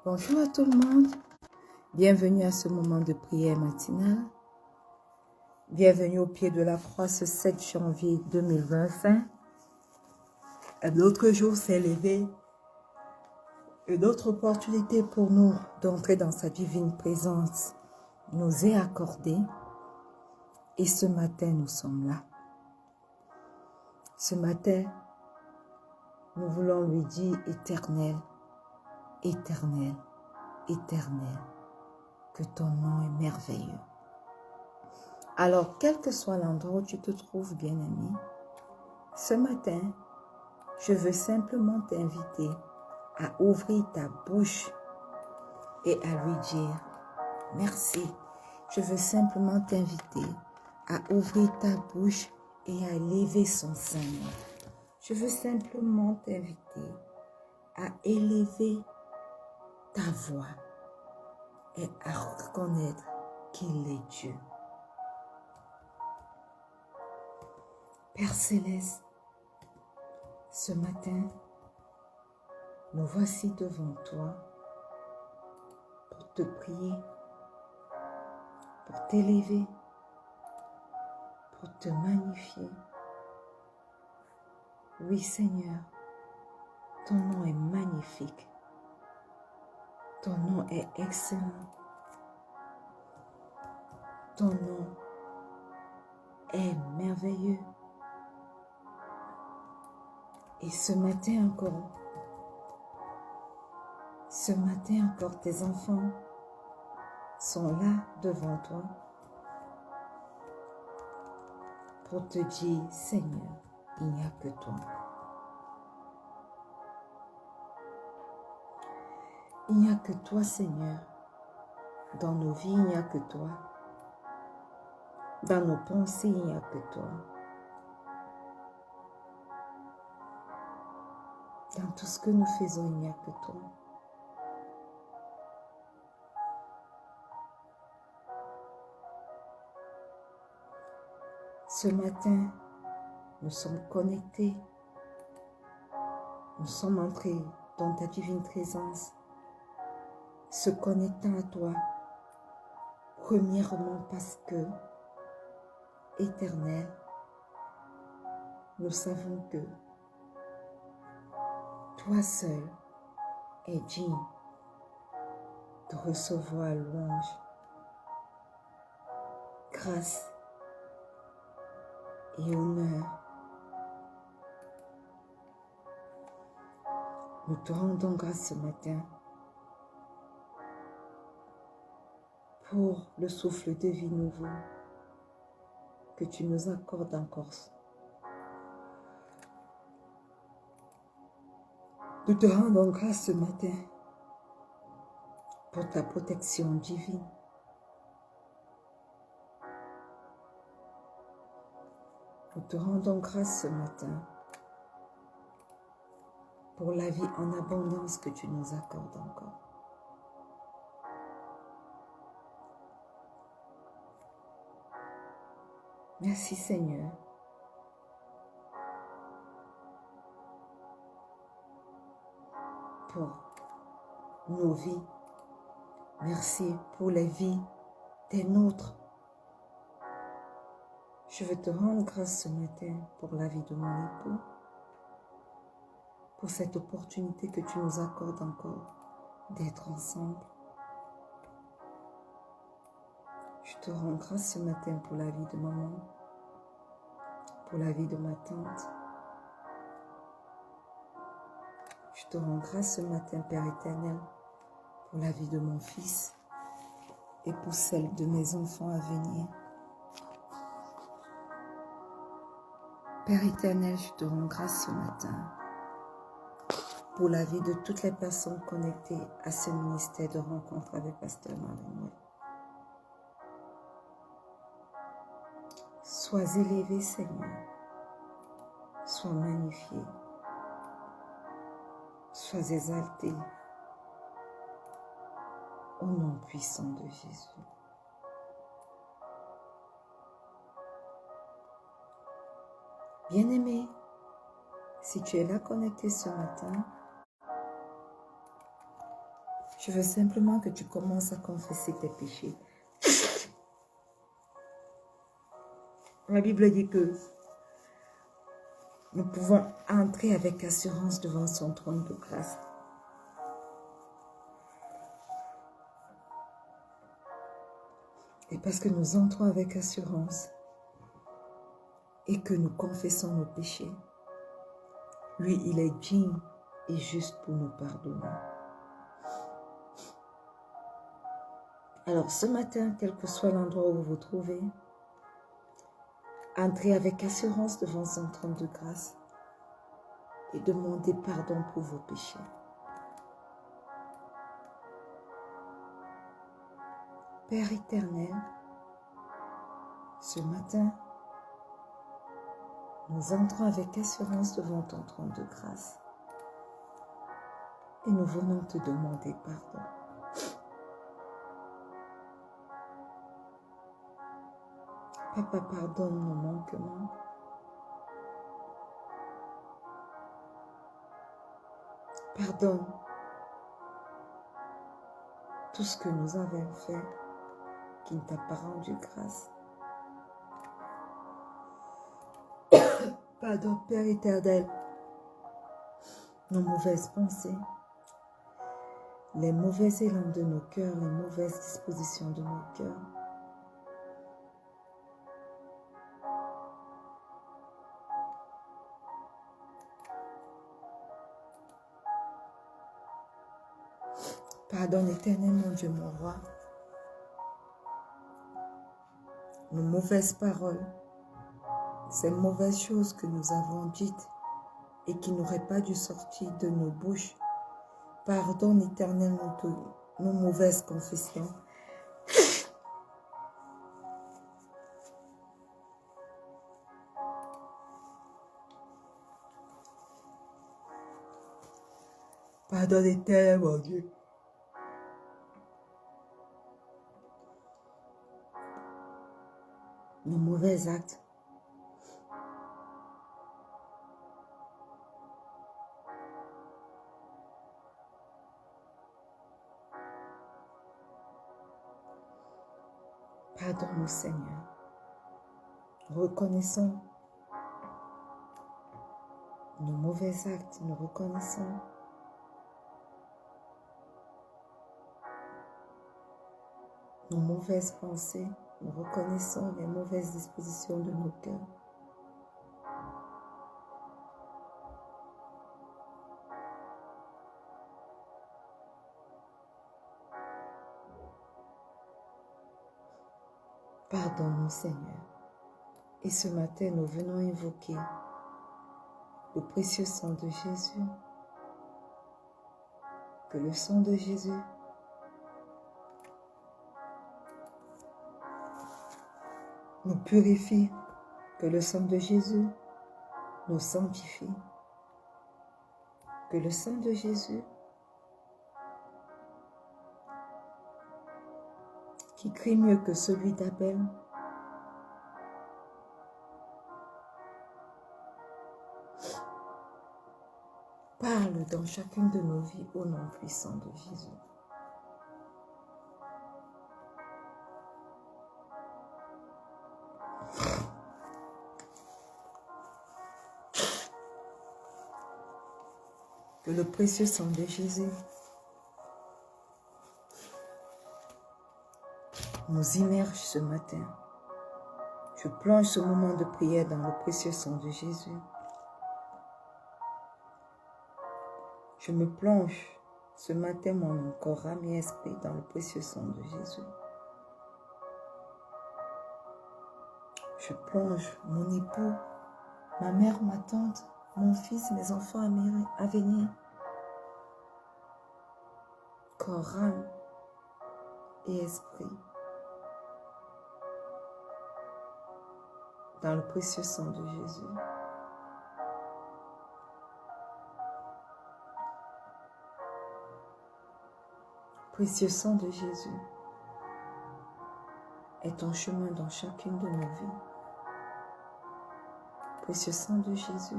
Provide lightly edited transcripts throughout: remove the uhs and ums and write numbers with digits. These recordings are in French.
Bonjour à tout le monde, bienvenue à ce moment de prière matinale. Bienvenue au pied de la croix ce 7 janvier 2025. Un autre jour s'est levé, une autre opportunité pour nous d'entrer dans sa divine présence nous est accordée. Et ce matin, nous sommes là. Ce matin, nous voulons lui dire éternel, éternel, éternel, que ton nom est merveilleux. Alors, quel que soit l'endroit où tu te trouves, bien-aimé, ce matin, je veux simplement t'inviter à ouvrir ta bouche et à lui dire merci. Je veux simplement t'inviter à ouvrir ta bouche et à élever son Seigneur. Je veux simplement t'inviter à élever ta voix et à reconnaître qu'il est Dieu. Père Céleste, ce matin, nous voici devant toi pour te prier, pour t'élever, pour te magnifier. Oui Seigneur, ton nom est magnifique, ton nom est excellent, ton nom est merveilleux. Et ce matin encore, tes enfants sont là devant toi pour te dire, Seigneur, il n'y a que toi. Il n'y a que toi, Seigneur. Dans nos vies, il n'y a que toi. Dans nos pensées, il n'y a que toi. Dans tout ce que nous faisons, il n'y a que toi. Ce matin, nous sommes connectés. Nous sommes entrés dans ta divine présence, se connectant à toi. Premièrement parce que, éternel, nous savons que toi seul es digne de recevoir louange, grâce et honneur. Nous te rendons grâce ce matin pour le souffle de vie nouveau que tu nous accordes encore. Nous te rendons grâce ce matin pour ta protection divine. Nous te rendons grâce ce matin pour la vie en abondance que tu nous accordes encore. Merci Seigneur. Pour nos vies. Merci pour les vies des nôtres. Je veux te rendre grâce ce matin pour la vie de mon époux, pour cette opportunité que tu nous accordes encore d'être ensemble. Je te rends grâce ce matin pour la vie de maman, pour la vie de ma tante. Je te rends grâce ce matin, Père éternel, pour la vie de mon fils et pour celle de mes enfants à venir. Père éternel, je te rends grâce ce matin pour la vie de toutes les personnes connectées à ce ministère de rencontre avec Pasteur Emmanuel. Sois élevé, Seigneur. sois magnifié, sois exalté au nom puissant de Jésus. Bien-aimé, si tu es là connecté ce matin, je veux simplement que tu commences à confesser tes péchés. La Bible dit que nous pouvons entrer avec assurance devant son trône de grâce. Et parce que nous entrons avec assurance et que nous confessons nos péchés, lui, il est digne et juste pour nous pardonner. Alors ce matin, quel que soit l'endroit où vous vous trouvez, entrez avec assurance devant son trône de grâce et demandez pardon pour vos péchés. Père éternel, ce matin, nous entrons avec assurance devant ton trône de grâce et nous venons te demander pardon. Papa, pardonne nos manquements. Pardonne tout ce que nous avons fait qui ne t'a pas rendu grâce. Pardonne, Père éternel, nos mauvaises pensées, les mauvais élans de nos cœurs, les mauvaises dispositions de nos cœurs. Pardonne éternel, mon Dieu, mon roi, nos mauvaises paroles, ces mauvaises choses que nous avons dites et qui n'auraient pas dû sortir de nos bouches. Pardonne éternel nos mauvaises confessions. Pardonne éternel, mon Dieu. Nos mauvais actes. Pardonne-nous, Seigneur. Reconnaissons nos mauvais actes, nous reconnaissons nos mauvaises pensées, nous reconnaissons les mauvaises dispositions de nos cœurs. Pardonne-nous, Seigneur. Et ce matin, nous venons invoquer le précieux sang de Jésus. Que le sang de Jésus nous purifie, que le sang de Jésus nous sanctifie, que le sang de Jésus qui crie mieux que celui d'Abel parle dans chacune de nos vies au nom puissant de Jésus. Que le précieux sang de Jésus nous immerge ce matin. Je plonge ce moment de prière dans le précieux sang de Jésus. Je me plonge ce matin mon corps, âme et esprit dans le précieux sang de Jésus. Je plonge mon époux, ma mère, ma tante, mon fils, mes enfants à venir. Corps, âme et esprit. Dans le précieux sang de Jésus. Précieux sang de Jésus, est ton chemin dans chacune de nos vies. Précieux sang de Jésus,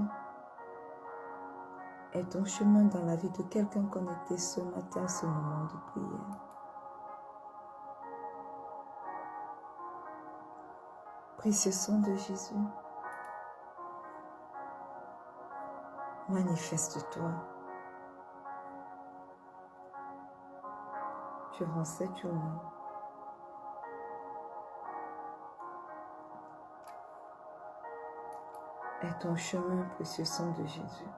est ton chemin dans la vie de quelqu'un connecté ce matin à ce moment de prière. Précieux sang de Jésus, manifeste-toi durant cette journée. Est ton chemin, précieux sang de Jésus.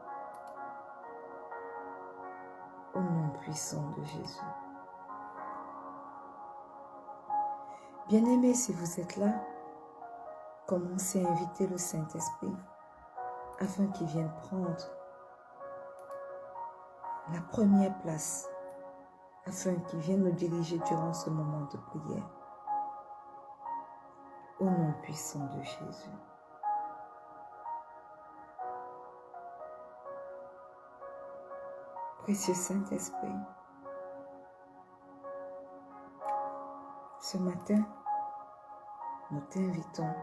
Au nom puissant de Jésus. Bien-aimés, si vous êtes là, commencez à inviter le Saint-Esprit afin qu'il vienne prendre la première place, afin qu'il vienne nous diriger durant ce moment de prière. Au nom puissant de Jésus. Précieux Saint-Esprit, ce matin, nous t'invitons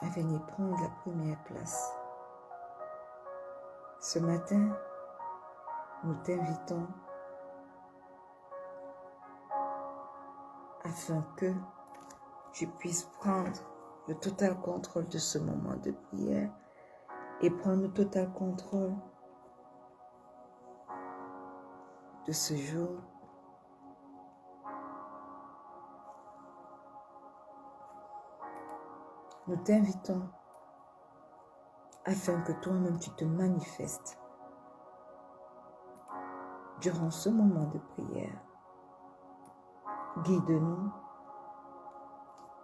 à venir prendre la première place. Ce matin, nous t'invitons afin que tu puisses prendre le total contrôle de ce moment de prière et prendre le total contrôle de ce jour. Nous t'invitons afin que toi-même tu te manifestes durant ce moment de prière. Guide-nous,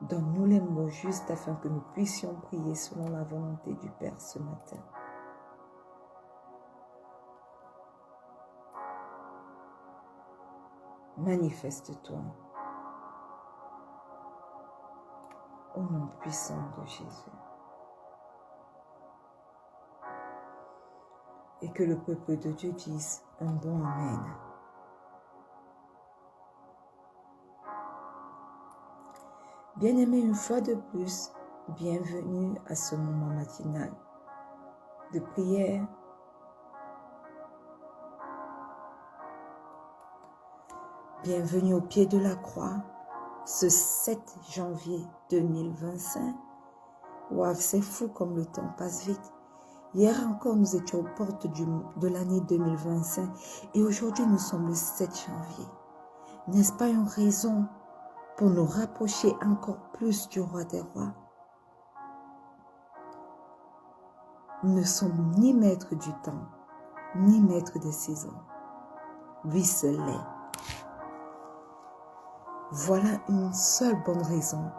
donne-nous les mots justes afin que nous puissions prier selon la volonté du Père ce matin. Manifeste-toi au nom puissant de Jésus. Et que le peuple de Dieu dise un bon Amen. Bien-aimés, une fois de plus, bienvenue à ce moment matinal de prière. Bienvenue au pied de la croix, ce 7 janvier 2025. Waouh, c'est fou comme le temps passe vite. Hier encore, nous étions aux portes de l'année 2025 et aujourd'hui, nous sommes le 7 janvier. N'est-ce pas une raison pour nous rapprocher encore plus du roi des rois? Nous ne sommes ni maîtres du temps, ni maîtres des saisons. Lui seul l'est. Voilà une seule bonne raison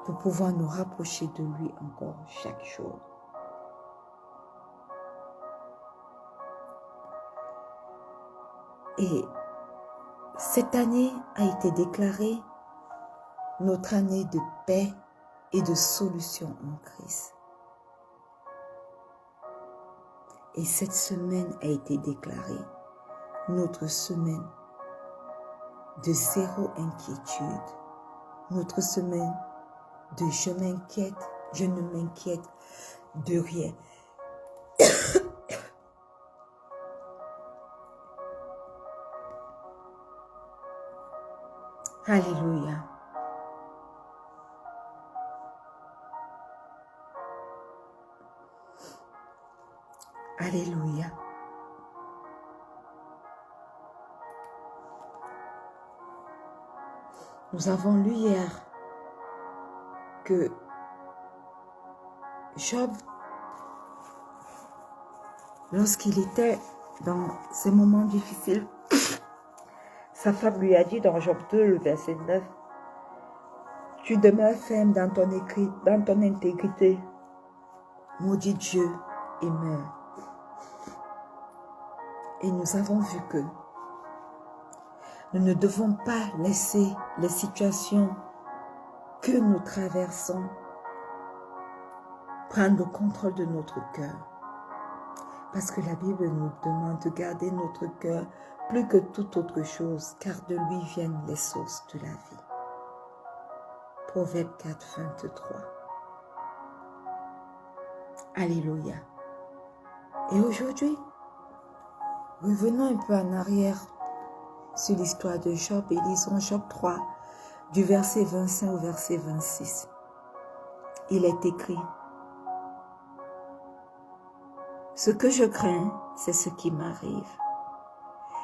pour pouvoir nous rapprocher de lui encore chaque jour. Et cette année a été déclarée notre année de paix et de solution en Christ. Et cette semaine a été déclarée notre semaine de zéro inquiétude, notre semaine de je ne m'inquiète de rien. Alléluia. Alléluia. Nous avons lu hier que Job, lorsqu'il était dans ces moments difficiles, sa femme lui a dit dans Job 2, le verset 9, « Tu demeures ferme dans ton intégrité, maudit Dieu et meurs. » Et nous avons vu que nous ne devons pas laisser les situations que nous traversons prendre le contrôle de notre cœur. Parce que la Bible nous demande de garder notre cœur plus que toute autre chose, car de lui viennent les sources de la vie. Proverbe 4, 23. Alléluia. Et aujourd'hui, revenons un peu en arrière sur l'histoire de Job et lisons Job 3, du verset 25 au verset 26. Il est écrit: ce que je crains, c'est ce qui m'arrive.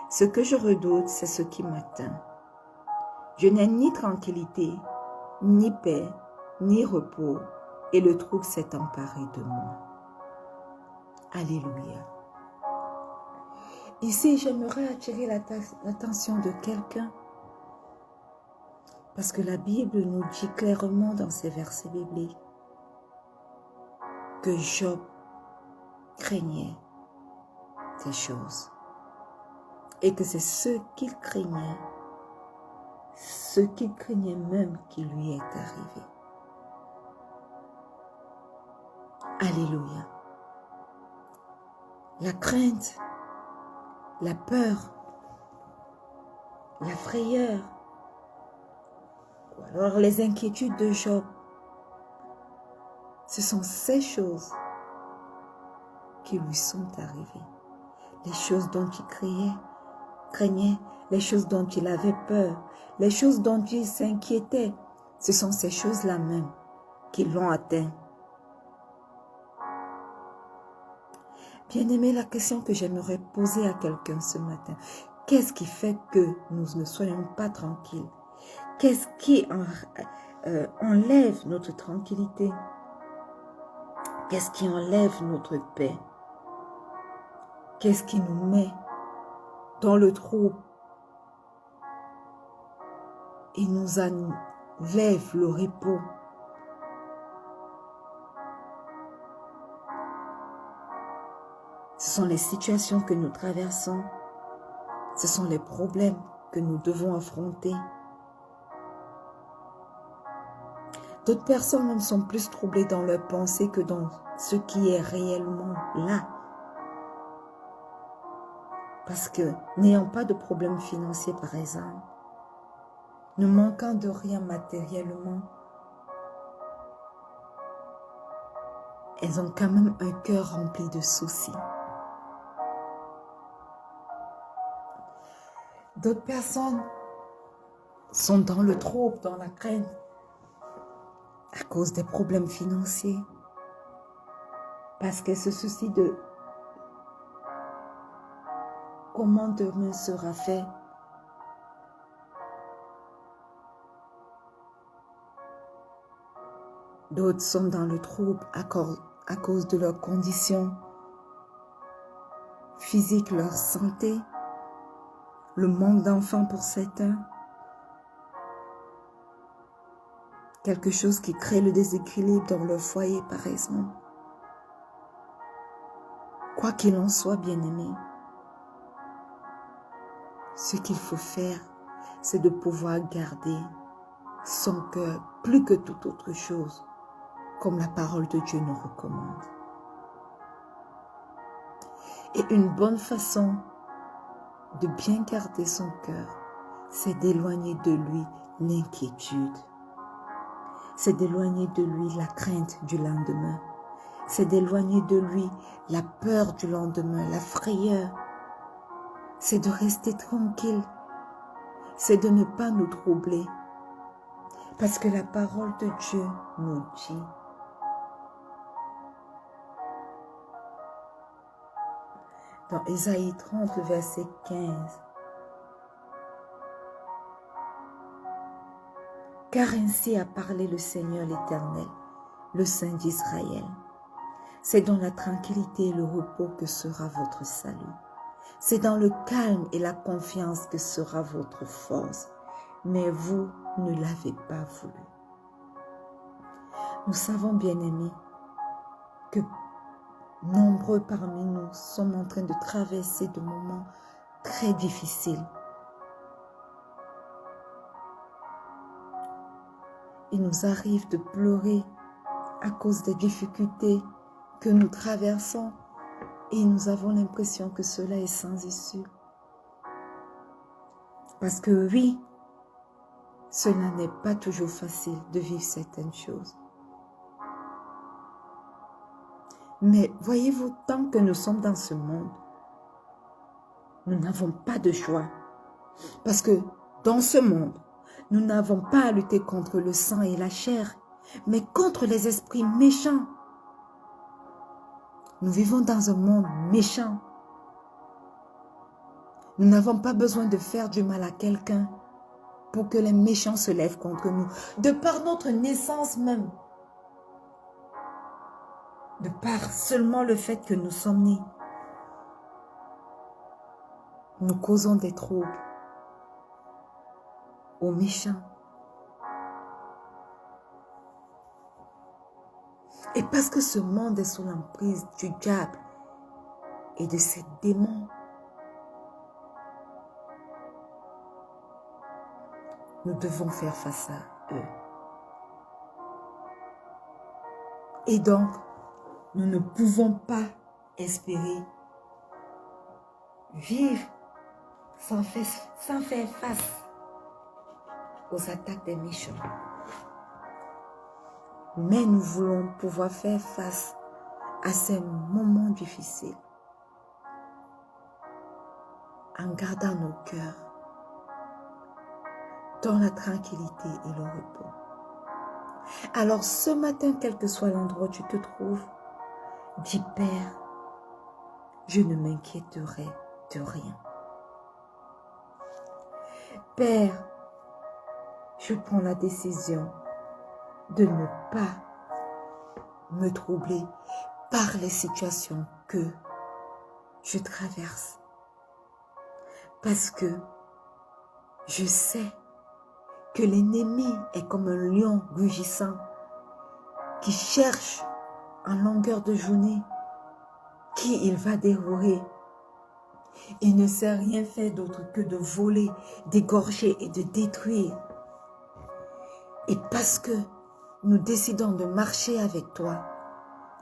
Ce que je redoute, c'est ce qui m'atteint. Je n'ai ni tranquillité, ni paix, ni repos, et le trouble s'est emparé de moi. Alléluia. Ici, j'aimerais attirer l'attention de quelqu'un, parce que la Bible nous dit clairement dans ces versets bibliques que Job craignait ces choses. Et que c'est ce qu'il craignait même qui lui est arrivé. Alléluia. La crainte, la peur, la frayeur, ou alors les inquiétudes de Job, ce sont ces choses qui lui sont arrivées. Les choses dont il craignait, les choses dont il avait peur, les choses dont il s'inquiétait, ce sont ces choses-là même qui l'ont atteint. Bien-aimé, la question que j'aimerais poser à quelqu'un ce matin, qu'est-ce qui fait que nous ne soyons pas tranquilles? Qu'est-ce qui enlève notre tranquillité? Qu'est-ce qui enlève notre paix? Qu'est-ce qui nous met dans le trouble et nous enlève le repos? Ce sont les situations que nous traversons. Ce sont les problèmes que nous devons affronter. D'autres personnes même sont plus troublées dans leurs pensées que dans ce qui est réellement là. Parce que n'ayant pas de problème financier par exemple, ne manquant de rien matériellement, elles ont quand même un cœur rempli de soucis. D'autres personnes sont dans le trouble, dans la crainte, à cause des problèmes financiers, parce qu'elles se soucient de comment demain sera fait. D'autres sont dans le trouble à cause de leurs conditions physiques, leur santé, le manque d'enfants pour certains, quelque chose qui crée le déséquilibre dans leur foyer par exemple. Quoi qu'il en soit, bien-aimé, ce qu'il faut faire, c'est de pouvoir garder son cœur plus que toute autre chose, comme la parole de Dieu nous recommande. Et une bonne façon de bien garder son cœur, c'est d'éloigner de lui l'inquiétude. C'est d'éloigner de lui la crainte du lendemain. C'est d'éloigner de lui la peur du lendemain, la frayeur. C'est de rester tranquille. C'est de ne pas nous troubler. Parce que la parole de Dieu nous dit, dans Ésaïe 30, verset 15, « Car ainsi a parlé le Seigneur l'Éternel, le Saint d'Israël. C'est dans la tranquillité et le repos que sera votre salut. C'est dans le calme et la confiance que sera votre force. Mais vous ne l'avez pas voulu. » Nous savons, bien-aimés, que nombreux parmi nous sommes en train de traverser de moments très difficiles. Il nous arrive de pleurer à cause des difficultés que nous traversons et nous avons l'impression que cela est sans issue. Parce que oui, cela n'est pas toujours facile de vivre certaines choses. Mais voyez-vous, tant que nous sommes dans ce monde, nous n'avons pas de choix. Parce que dans ce monde, nous n'avons pas à lutter contre le sang et la chair, mais contre les esprits méchants. Nous vivons dans un monde méchant. Nous n'avons pas besoin de faire du mal à quelqu'un pour que les méchants se lèvent contre nous. De par notre naissance même. De par seulement le fait que nous sommes nés. Nous causons des troubles aux méchants. Et parce que ce monde est sous l'emprise du diable et de ses démons, nous devons faire face à eux. Et donc, nous ne pouvons pas espérer vivre sans faire face aux attaques des méchants. Mais nous voulons pouvoir faire face à ces moments difficiles en gardant nos cœurs dans la tranquillité et le repos. Alors ce matin, quel que soit l'endroit où tu te trouves, dis Père, je ne m'inquiéterai de rien. Père, je prends la décision de ne pas me troubler par les situations que je traverse. Parce que je sais que l'ennemi est comme un lion rugissant qui cherche en longueur de journée qui il va dévorer. Il ne sait rien faire d'autre que de voler, d'égorger et de détruire. Et parce que nous décidons de marcher avec toi,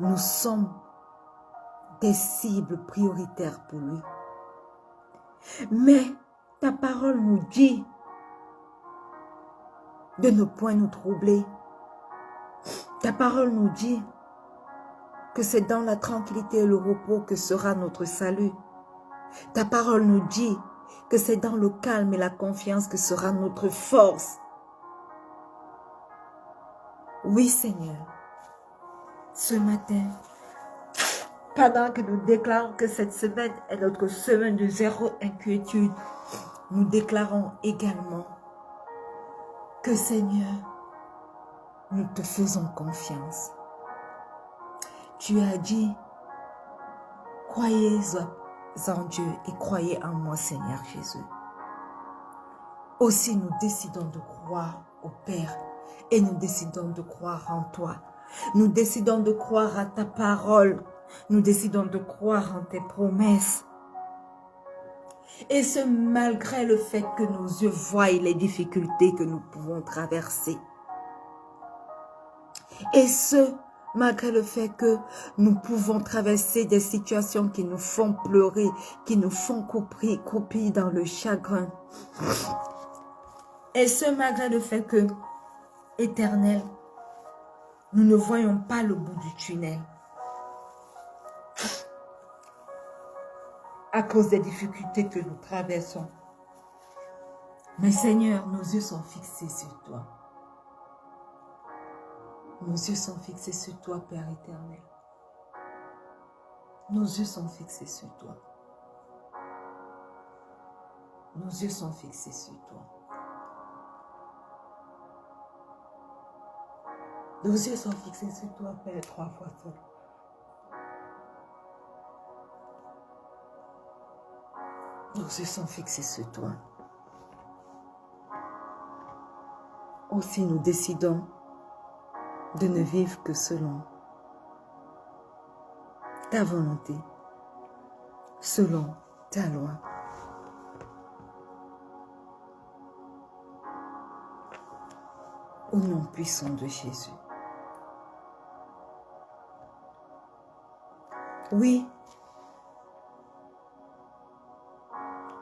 nous sommes des cibles prioritaires pour lui. Mais ta parole nous dit de ne point nous troubler. Ta parole nous dit que c'est dans la tranquillité et le repos que sera notre salut. Ta parole nous dit que c'est dans le calme et la confiance que sera notre force. Oui, Seigneur, ce matin, pendant que nous déclarons que cette semaine est notre semaine de zéro inquiétude, nous déclarons également que, Seigneur, nous te faisons confiance. Tu as dit, croyez en Dieu et croyez en moi, Seigneur Jésus. Aussi, nous décidons de croire au Père et nous décidons de croire en toi. Nous décidons de croire à ta parole. Nous décidons de croire en tes promesses. Et ce, malgré le fait que nos yeux voient les difficultés que nous pouvons traverser. Et ce, malgré le fait que nous pouvons traverser des situations qui nous font pleurer, qui nous font croupir dans le chagrin. Et ce, malgré le fait que, Éternel, nous ne voyons pas le bout du tunnel. À cause des difficultés que nous traversons. Mais Seigneur, nos yeux sont fixés sur toi. Nos yeux sont fixés sur toi, Père éternel. Nos yeux sont fixés sur toi. Nos yeux sont fixés sur toi. Nos yeux sont fixés sur toi, Père, 3 fois seul. Nos yeux sont fixés sur toi. Aussi, nous décidons de ne vivre que selon ta volonté, selon ta loi. Au nom puissant de Jésus. Oui,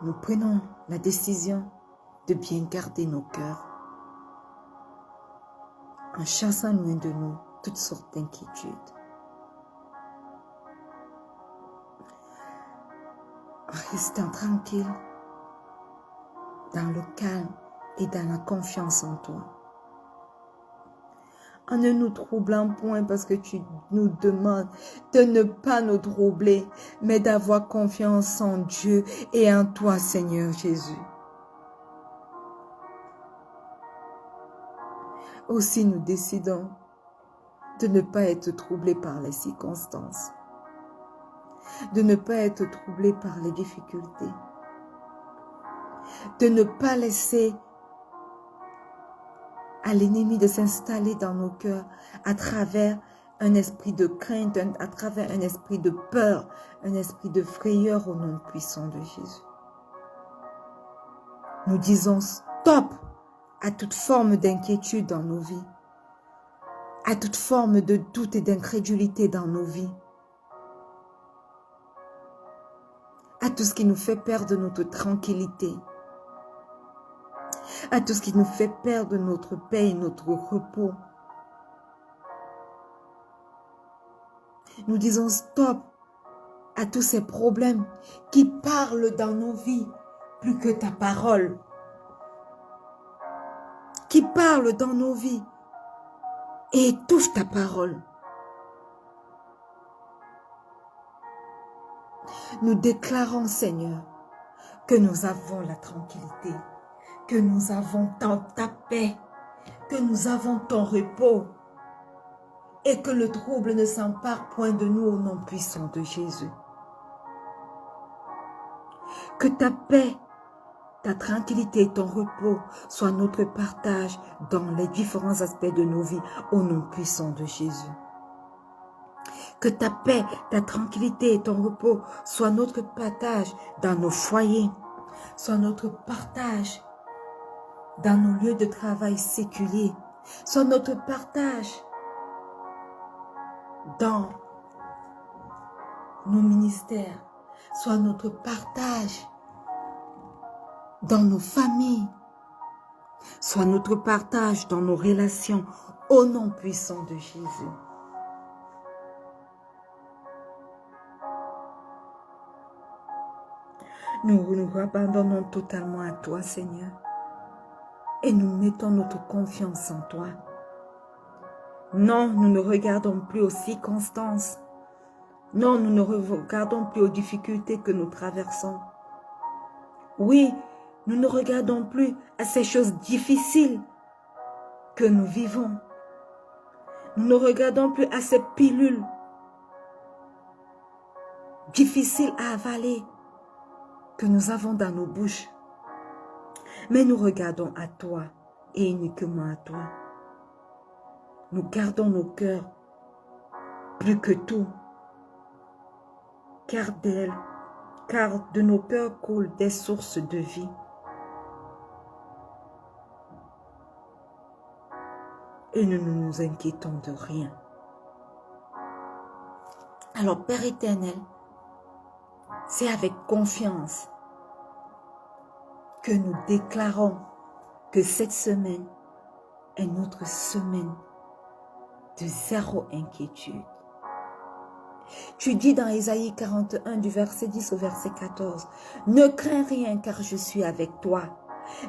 nous prenons la décision de bien garder nos cœurs, en chassant loin de nous toutes sortes d'inquiétudes. En restant tranquille, dans le calme et dans la confiance en toi. En ne nous troublant point parce que tu nous demandes de ne pas nous troubler, mais d'avoir confiance en Dieu et en toi, Seigneur Jésus. Aussi nous décidons de ne pas être troublés par les circonstances, de ne pas être troublés par les difficultés, de ne pas laisser à l'ennemi de s'installer dans nos cœurs à travers un esprit de crainte, à travers un esprit de peur, un esprit de frayeur au nom puissant de Jésus. Nous disons stop à toute forme d'inquiétude dans nos vies, à toute forme de doute et d'incrédulité dans nos vies, à tout ce qui nous fait perdre notre tranquillité, à tout ce qui nous fait perdre notre paix et notre repos. Nous disons stop à tous ces problèmes qui parlent dans nos vies plus que ta parole, qui parlent dans nos vies et étouffent ta parole. Nous déclarons, Seigneur, que nous avons la tranquillité, que nous avons ta paix, que nous avons ton repos et que le trouble ne s'empare point de nous au nom puissant de Jésus. Que ta paix, ta tranquillité et ton repos soient notre partage dans les différents aspects de nos vies au nom puissant de Jésus. Que ta paix, ta tranquillité et ton repos soient notre partage dans nos foyers, soient notre partage dans nos lieux de travail séculiers, soit notre partage dans nos ministères, soit notre partage dans nos familles, soit notre partage dans nos relations, au nom puissant de Jésus. Nous nous abandonnons totalement à toi, Seigneur. Et nous mettons notre confiance en toi. Non, nous ne regardons plus aux circonstances. Non, nous ne regardons plus aux difficultés que nous traversons. Oui, nous ne regardons plus à ces choses difficiles que nous vivons. Nous ne regardons plus à ces pilules difficiles à avaler que nous avons dans nos bouches. Mais nous regardons à toi et uniquement à toi. Nous gardons nos cœurs plus que tout, car de nos cœurs coulent des sources de vie. Et nous ne nous inquiétons de rien. Alors, Père éternel, c'est avec confiance que nous déclarons que cette semaine est notre semaine de zéro inquiétude. Tu dis dans Ésaïe 41 du verset 10 au verset 14, « Ne crains rien car je suis avec toi.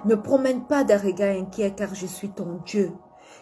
Ne promène pas d'un regard inquiet car je suis ton Dieu.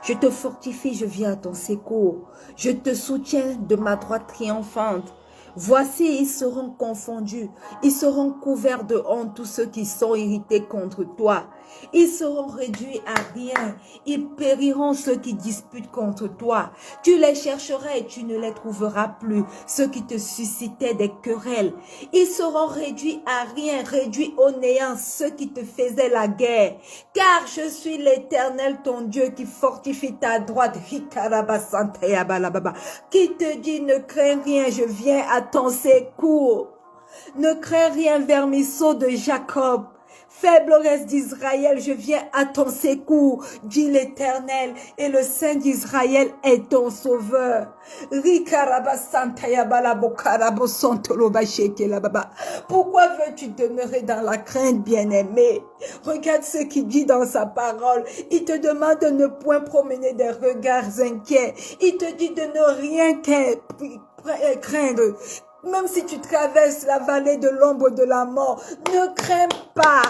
Je te fortifie, je viens à ton secours. Je te soutiens de ma droite triomphante. Voici, ils seront confondus, ils seront couverts de honte tous ceux qui sont irrités contre toi. Ils seront réduits à rien, ils périront ceux qui disputent contre toi. Tu les chercheras et tu ne les trouveras plus, ceux qui te suscitaient des querelles. Ils seront réduits à rien, réduits au néant, ceux qui te faisaient la guerre. Car je suis l'Éternel, ton Dieu, qui fortifie ta droite, qui te dit ne crains rien, je viens à ton secours. Ne crains rien, vermisseau de Jacob. Faible reste d'Israël, je viens à ton secours, dit l'Éternel, et le Saint d'Israël est ton sauveur. Pourquoi veux-tu demeurer dans la crainte, bien-aimé? Regarde ce qu'il dit dans sa parole. Il te demande de ne point promener des regards inquiets. Il te dit de ne rien craindre. Même si tu traverses la vallée de l'ombre de la mort, ne crains pas,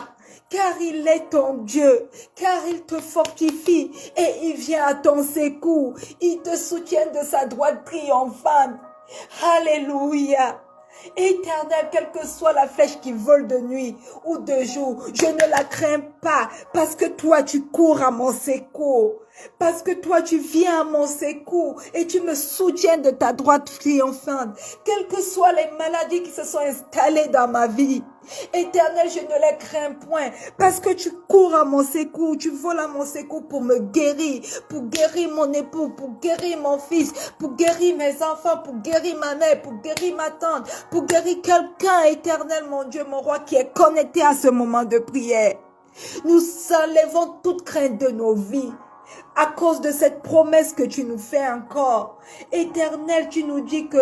car il est ton Dieu, car il te fortifie et il vient à ton secours. Il te soutient de sa droite triomphante. Alléluia. Éternel, quelle que soit la flèche qui vole de nuit ou de jour, je ne la crains pas, parce que toi tu cours à mon secours. Parce que toi, tu viens à mon secours et tu me soutiens de ta droite triomphante. Quelles que soient les maladies qui se sont installées dans ma vie, Éternel, je ne les crains point. Parce que tu cours à mon secours, tu voles à mon secours pour me guérir, pour guérir mon époux, pour guérir mon fils, pour guérir mes enfants, pour guérir ma mère, pour guérir ma tante, pour guérir quelqu'un, Éternel, mon Dieu, mon roi, qui est connecté à ce moment de prière. Nous enlevons toute crainte de nos vies. À cause de cette promesse que tu nous fais encore. Éternel, tu nous dis que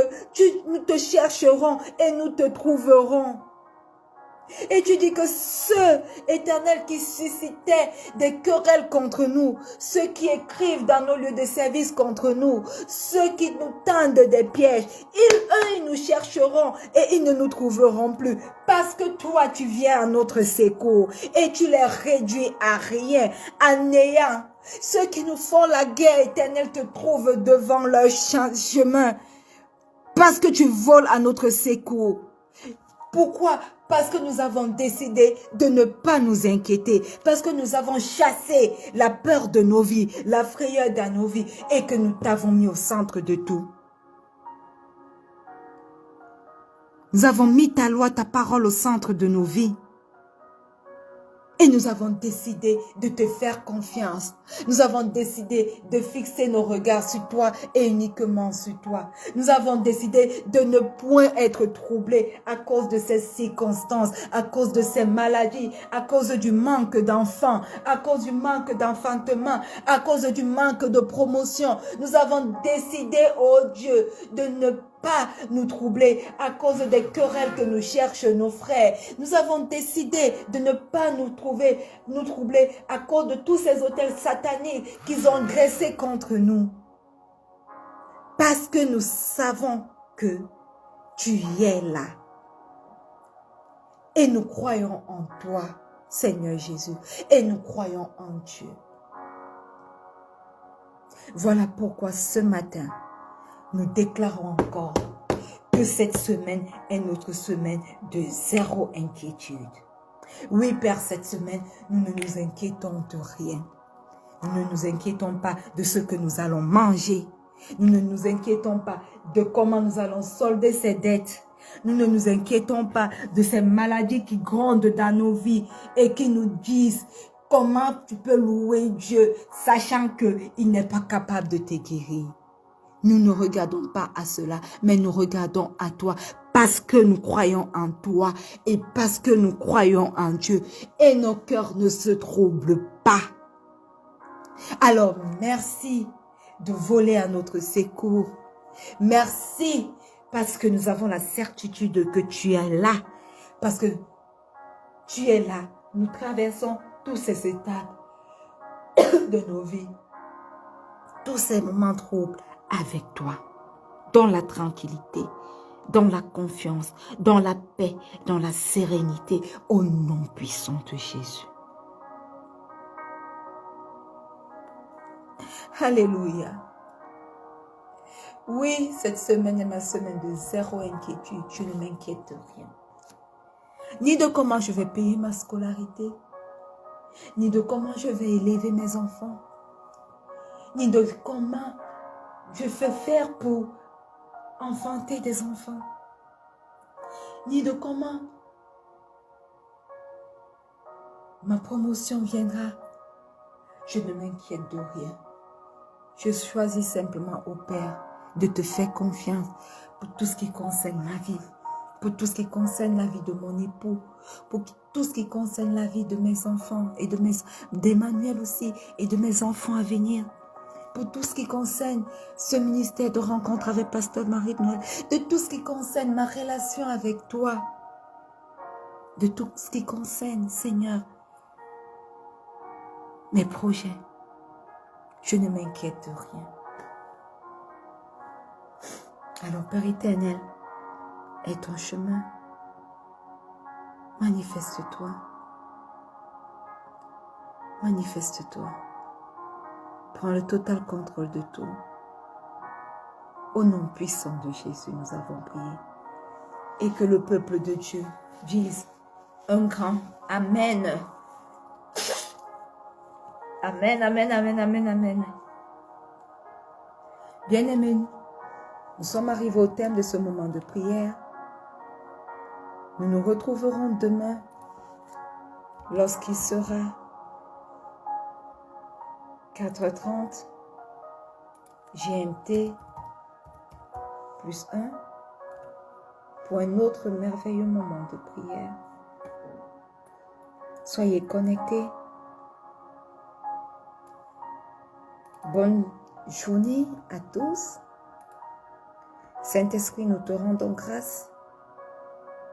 nous te chercherons et nous te trouverons. Et tu dis que ceux, Éternel, qui suscitaient des querelles contre nous, ceux qui écrivent dans nos lieux de service contre nous, ceux qui nous tendent des pièges, ils nous chercheront et ils ne nous trouveront plus. Parce que toi, tu viens à notre secours et tu les réduis à rien, à néant. Ceux qui nous font la guerre, Éternel, te trouvent devant leur chemin. Parce que tu voles à notre secours. Pourquoi? Parce que nous avons décidé de ne pas nous inquiéter. Parce que nous avons chassé la peur de nos vies, la frayeur dans nos vies. Et que nous t'avons mis au centre de tout. Nous avons mis ta loi, ta parole au centre de nos vies. Et nous avons décidé de te faire confiance. Nous avons décidé de fixer nos regards sur toi et uniquement sur toi. Nous avons décidé de ne point être troublés à cause de ces circonstances, à cause de ces maladies, à cause du manque d'enfants, à cause du manque d'enfantement, à cause du manque de promotion. Nous avons décidé, oh Dieu, de ne pas nous troubler à cause des querelles que nous cherchent nos frères. Nous avons décidé de ne pas nous troubler à cause de tous ces autels sataniques qu'ils ont dressés contre nous. Parce que nous savons que tu es là. Et nous croyons en toi, Seigneur Jésus. Et nous croyons en Dieu. Voilà pourquoi ce matin, nous déclarons encore que cette semaine est notre semaine de zéro inquiétude. Oui, Père, cette semaine, nous ne nous inquiétons de rien. Nous ne nous inquiétons pas de ce que nous allons manger. Nous ne nous inquiétons pas de comment nous allons solder ces dettes. Nous ne nous inquiétons pas de ces maladies qui grondent dans nos vies et qui nous disent comment tu peux louer Dieu, sachant qu'il n'est pas capable de te guérir. Nous ne regardons pas à cela, mais nous regardons à toi parce que nous croyons en toi et parce que nous croyons en Dieu et nos cœurs ne se troublent pas. Alors, merci de voler à notre secours. Merci parce que nous avons la certitude que tu es là. Parce que tu es là. Nous traversons tous ces étapes de nos vies. Tous ces moments troubles avec toi. Dans la tranquillité, dans la confiance, dans la paix, dans la sérénité. Au nom puissant de Jésus. Alléluia. Oui, cette semaine est ma semaine de zéro inquiétude. Je ne m'inquiète de rien. Ni de comment je vais payer ma scolarité, ni de comment je vais élever mes enfants, ni de comment je vais faire pour enfanter des enfants, ni de comment ma promotion viendra. Je ne m'inquiète de rien. Je choisis simplement, au Père, de te faire confiance pour tout ce qui concerne ma vie. pour tout ce qui concerne la vie de mon époux, pour tout ce qui concerne la vie de mes enfants et d'Emmanuel aussi et de mes enfants à venir, pour tout ce qui concerne ce ministère de rencontre avec Pasteur Marie-Noël, de tout ce qui concerne ma relation avec toi, de tout ce qui concerne, Seigneur, mes projets. Je ne m'inquiète de rien. Alors, Père éternel, aie ton chemin. Manifeste-toi. Manifeste-toi. Prends le total contrôle de tout. Au nom puissant de Jésus, nous avons prié. Et que le peuple de Dieu dise un grand Amen. Amen, amen, amen, amen, amen. Bien-aimés, nous sommes arrivés au terme de ce moment de prière. Nous nous retrouverons demain lorsqu'il sera 4h30 GMT plus 1 pour un autre merveilleux moment de prière. Soyez connectés. Bonne journée à tous. Saint-Esprit, nous te rendons grâce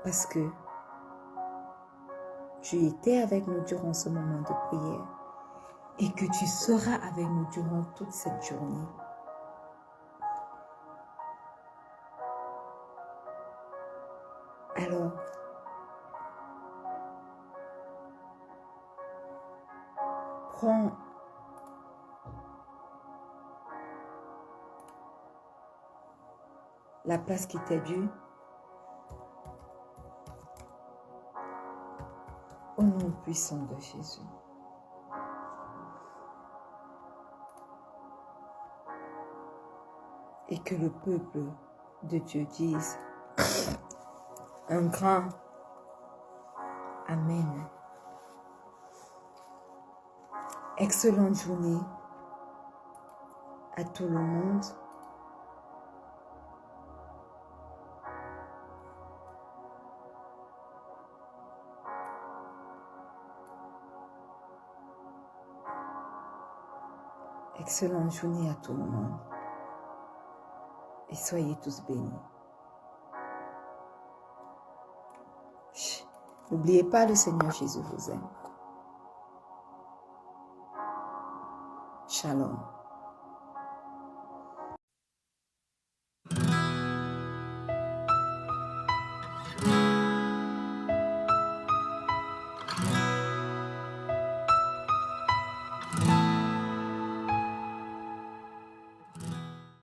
parce que tu étais avec nous durant ce moment de prière et que tu seras avec nous durant toute cette journée. Alors, prends la place qui t'est due. Au nom puissant de Jésus. Et que le peuple de Dieu dise un grand Amen. Excellente journée à tout le monde. Excellente journée à tout le monde. Et soyez tous bénis. N'oubliez pas, le Seigneur Jésus vous aime. Shalom.